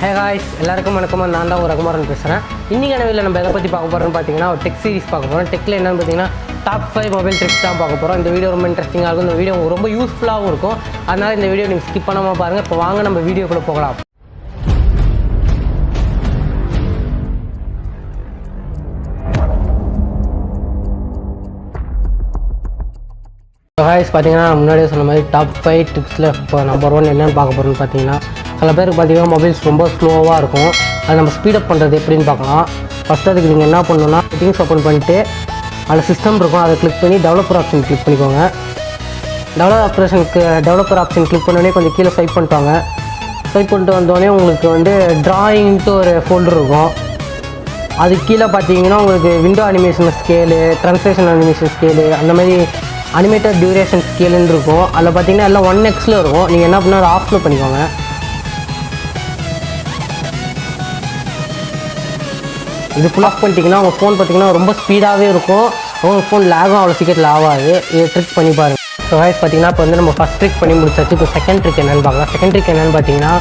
Hey guys, எல்லாருக்கும் வணக்கம். நான் தான் ஒரு ரகுமாரன் பேசுகிறேன். இன்றைக்கான வீடியோவில் நம்ம எதை பற்றி பார்க்க போகிறோம்னு பார்த்தீங்கன்னா ஒரு டெக் சீரிஸ் பார்க்க போகிறோம். டெக்கில் என்னென்னு பார்த்தீங்கன்னா டாப் 5 மொபைல் ட்ரிக்ஸ் தான் பார்க்க போகிறோம். இந்த வீடியோ ரொம்ப இன்ட்ரெஸ்டிங்காக இருக்கும். இந்த வீடியோ ரொம்ப யூஸ்ஃபுல்லாகவும் இருக்கும். அதனால் இந்த வீடியோ நீங்கள் ஸ்கிப் பண்ணாமல் பாருங்கள். இப்போ வாங்க நம்ம வீடியோக்குள்ளே போகலாம். காய்ஸ் பார்த்தீங்கன்னா முன்னாடியே சொன்ன மாதிரி டாப் 5 டிப்ஸில் இப்போ நம்பர் 1 என்னென்னு பார்க்க போகிறோம்னு பார்த்தீங்கன்னா சில பேருக்கு பார்த்தீங்கன்னா மொபைல்ஸ் ரொம்ப ஸ்லோவாக இருக்கும். அதை நம்ம ஸ்பீடப் பண்ணுறது எப்படின்னு பார்க்கலாம். ஃபஸ்ட்டு அதுக்கு நீங்கள் என்ன பண்ணணும்னா செட்டிங்ஸ் ஓப்பன் பண்ணிட்டு அதில் சிஸ்டம் இருக்கும், அதை கிளிக் பண்ணி டெவலப்பர் ஆப்ஷன் கிளிக் பண்ணிக்கோங்க. டெவலப்பர் ஆப்ஷன் கிளிக் பண்ணோடனே கொஞ்சம் கீழே ஸ்வைப் பண்ணிட்டாங்க. ஸ்வைப் பண்ணிட்டு வந்தோடனே உங்களுக்கு வந்து ட்ராயிங்ட்டு ஒரு ஃபோல்டர் இருக்கும். அது கீழே பார்த்தீங்கன்னா உங்களுக்கு window animation scale, translation animation scale, அந்த மாதிரி அனிமேட்டட் டியூரேஷன் ஸ்கேலுன்னு இருக்கும். அதில் பார்த்தீங்கன்னா எல்லாம் 1x இருக்கும். நீங்கள் என்ன பண்ணால் அதை ஆஃபில் பண்ணிக்கோங்க. இது ஃபுல் ஆஃப் பண்ணிட்டீங்கன்னா உங்கள் ஃபோன் பார்த்தீங்கன்னா ரொம்ப ஸ்பீடாகவே இருக்கும். உங்கள் ஃபோன் லேகும் அவ்வளோ சீக்கிரத்தில் ஆகாது. இதை ட்ரிக் பண்ணி பாருங்கள். ஸோ வாய்ஸ் பார்த்தீங்கன்னா இப்போ வந்து நம்ம ஃபஸ்ட் ட்ரிக் பண்ணி முடிச்சாச்சு. இப்போ செகண்ட் ட்ரிக் என்னென்னு பார்க்கலாம். செகண்ட் ட்ரிக் என்னென்னு பார்த்தீங்கன்னா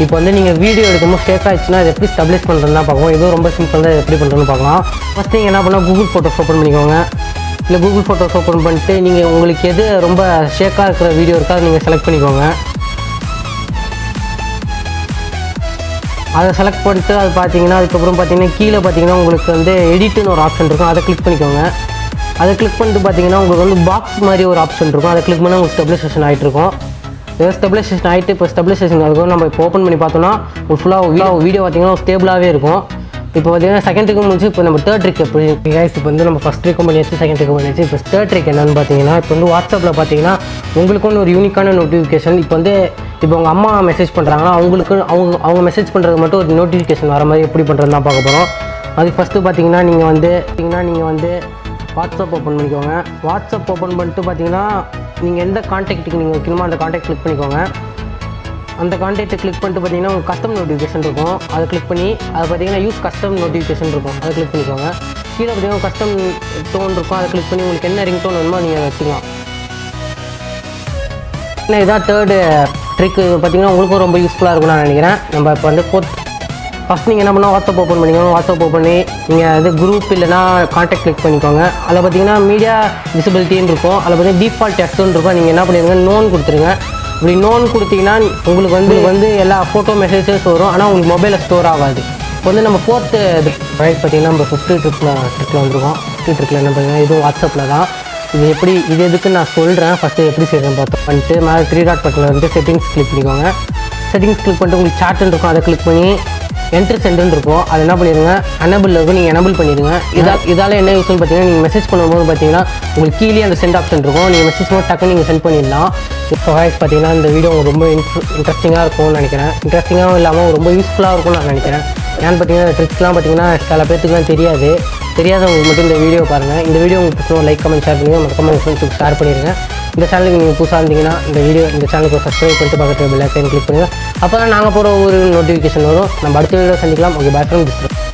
இப்போ வந்து நீங்கள் வீடியோ எடுக்கும்போது ஷேக் ஆகிடுச்சுன்னா அது எப்படி ஸ்டெபிலைஸ் பண்ணுறதுன்னு தான் பார்ப்போம். இதுவும் ரொம்ப சிம்பிள் தான், எப்படி பண்ணுறதுன்னு பார்க்கலாம். ஃபஸ்ட் நீங்கள் என்ன பண்ணால் கூகுள் ஃபோட்டோஸ் ஓப்பன் பண்ணிக்கோங்க. இல்லை கூகுள் ஃபோட்டோஸ் ஓப்பன் பண்ணிட்டு நீங்கள் உங்களுக்கு எது ரொம்ப ஷேக்காக இருக்கிற வீடியோ இருக்கோ அதை நீங்கள் செலக்ட் பண்ணிக்கோங்க. அதை செலக்ட் பண்ணிட்டு அது பார்த்தீங்கன்னா அதுக்கப்புறம் பார்த்தீங்கன்னா கீழே பார்த்தீங்கன்னா உங்களுக்கு வந்து எடிட்டுன்னு ஒரு ஆப்ஷன் இருக்கும், அதை கிளிக் பண்ணிக்கோங்க. அதை கிளிக் பண்ணிட்டு பார்த்தீங்கன்னா உங்களுக்கு வந்து பாக்ஸ் மாதிரி ஒரு ஆப்ஷன் இருக்கும், அதை கிளிக் பண்ணால் உங்களுக்கு ஸ்டெபிலைசேஷன் ஆகிட்டு இருக்கும். ஏதோ ஸ்டெபிலைசேஷன் ஆகிட்டு இப்போ ஸ்டெபிலைசேஷன் அதுக்கும் நம்ம இப்போ ஓப்பன் பண்ணி பார்த்தோம்னா ஒரு ஃபுல்லாக வீடியோ பார்த்தீங்கன்னா ஸ்டேபிளாகவே இருக்கும். இப்போ பார்த்தீங்கன்னா செகண்ட் ட்ரிக்கும் முடிச்சு இப்போ நம்ம தேர்ட் ட்ரிக் எப்படி கைஸ். இப்போ வந்து நம்ம ஃபஸ்ட் ட்ரிக்கும் பண்ணியாச்சு, செகண்ட் ட்ரிக்கும் பண்ணியாச்சு. இப்போ தேர்ட் ட்ரிக் என்னென்னு பார்த்தீங்கன்னா இப்போ வந்து வாட்ஸ்அப்பில் பார்த்தீங்கன்னா உங்களுக்குன்னு ஒரு யூனிக்கான நோட்டிஃபிகேஷன் இப்போ உங்கள் அம்மா மெசேஜ் பண்ணுறாங்கன்னா அவங்க மெசேஜ் பண்ணுறது மட்டும் ஒரு நோட்டிஃபிகேஷன் வர மாதிரி எப்படி பண்ணுறது தான் பார்க்க போகிறோம். அதுக்கு ஃபஸ்ட்டு பார்த்தீங்கன்னா நீங்கள் வந்து வாட்ஸ்அப் ஓப்பன் பண்ணிக்கோங்க. வாட்ஸ்அப் ஓப்பன் பண்ணிட்டு பார்த்தீங்கன்னா நீங்கள் எந்த கான்டாக்ட்டுக்கு நீங்கள் வைக்கணுமோ அந்த கான்டாக்ட் கிளிக் பண்ணிக்கோங்க. அந்த கான்டாக்டை கிளிக் பண்ணிட்டு பார்த்தீங்கன்னா உங்களுக்கு கஸ்டம் நோட்டிஃபிகேஷன் இருக்கும், அதை கிளிக் பண்ணி அதை பார்த்தீங்கன்னா யூஸ் கஸ்டம் நோட்டிஃபிகேஷன் இருக்கும், அதை கிளிக் பண்ணிக்கோங்க. கீழே பார்த்தீங்கன்னா கஸ்டம் டோன் இருக்கும், அதை கிளிக் பண்ணி உங்களுக்கு என்ன ரிங் டோன் வேணுமோ நீங்கள் வச்சுக்கலாம். ஏன்னா இதான் தேர்டு ட்ரிக். பார்த்தீங்கன்னா உங்களுக்கும் ரொம்ப யூஸ்ஃபுல்லாக இருக்கும்னு நான் நினைக்கிறேன். நம்ம இப்போ வந்து ஃபஸ்ட் நீங்கள் என்ன பண்ணால் வாட்ஸ்அப் ஓப்பன் பண்ணிக்கோங்க. வாட்ஸ்அப் ஓப்பன் பண்ணி நீங்கள் அது குரூப் இல்லைனா கான்டாக்ட் கிளிக் பண்ணிக்கோங்க. அதில் பார்த்தீங்கன்னா மீடியா விசிபிலிட்டின்னு இருக்கும், அதில் பார்த்தீங்கன்னா டிஃபால்ட் டெக்ஸ்ட்னு இருக்கும். நீங்கள் என்ன பண்ணிடுங்க, நோன் கொடுத்துருங்க. இப்படி நோன் கொடுத்தீங்கன்னா உங்களுக்கு வந்து எல்லா ஃபோட்டோ மெசேஜஸ் வரும், ஆனால் உங்களுக்கு மொபைலில் ஸ்டோர் ஆகாது. இப்போ வந்து நம்ம ஃபோர்த்து ரைட் பார்த்தீங்கன்னா நம்ம 50 ட்ரிக்கில் வந்துருக்கோம். 50 ட்ரிக்கில் என்ன பார்த்தீங்கன்னா இதுவும் வாட்ஸ்அப்பில் தான். இது எதுக்கு நான் சொல்கிறேன். ஃபஸ்ட்டு எப்படி செய்கிறேன்னு பண்ணிட்டு மேலே 3 டாட் பட்டனில் வந்து செட்டிங்ஸ் கிளிக் பண்ணிக்கோங்க. செட்டிங்ஸ் கிளிக் பண்ணிட்டு உங்களுக்கு சாட்டுன்னு இருக்கும், அதை கிளிக் பண்ணி என்ட்ரு சென்டுன்னு இருக்கும், அதை என்ன பண்ணிடுங்க எனபிள் இருக்கும், நீங்கள் எனபிள் பண்ணிடுங்க. இதால் என்ன யூஸ்னு பார்த்தீங்கன்னா நீங்கள் மெசேஜ் பண்ணும்போது பார்த்தீங்கன்னா உங்களுக்கு கீழே அந்த சென்ட் ஆப்ஷன் இருக்கும், நீங்கள் மெசேஜ் பண்ணி டக்குன்னு நீங்கள் சென்ட் பண்ணிடலாம். இப்போ வாய்ஸ் பார்த்தீங்கன்னா இந்த வீடியோ ரொம்ப இன்ட்ரெஸ்டிங்காக இருக்கும்னு நினைக்கிறேன். இன்ட்ரெஸ்டிங்காகவும் இல்லாமல் ரொம்ப யூஸ்ஃபுல்லாக இருக்கும்னு நான் நினைக்கிறேன். ஏன்னு பார்த்தீங்கன்னா ட்ரிக்ஸ்லாம் பார்த்தீங்கன்னா சில பேர்த்துக்குலாம் தெரியாதவங்களுக்கு மட்டும் இந்த வீடியோ பாருங்கள். இந்த வீடியோ உங்களுக்கு பிடிச்சா லைக் கமெண்ட் ஷேர் பண்ணுங்கள், மறக்காம உங்கள் ஃப்ரெண்ட்ஸுக்கு ஷேர் பண்ணிடுங்க. இந்த சேனலுக்கு நீங்கள் புதுசாக இருந்தீங்கன்னா இந்த சேனலுக்கு சப்ஸ்கிரைப் பண்ணிட்டு பக்கத்தில் பெல் ஐக்கான் கிளிக் பண்ணுங்கள். அப்போ தான் நாங்கள் போகிற ஒரு நோட்டிஃபிகேஷன் வரும். நம்ம அடுத்த வீடியோ சந்திக்கலாம். ஓகே, பாய் ஃப்ரெண்ட்.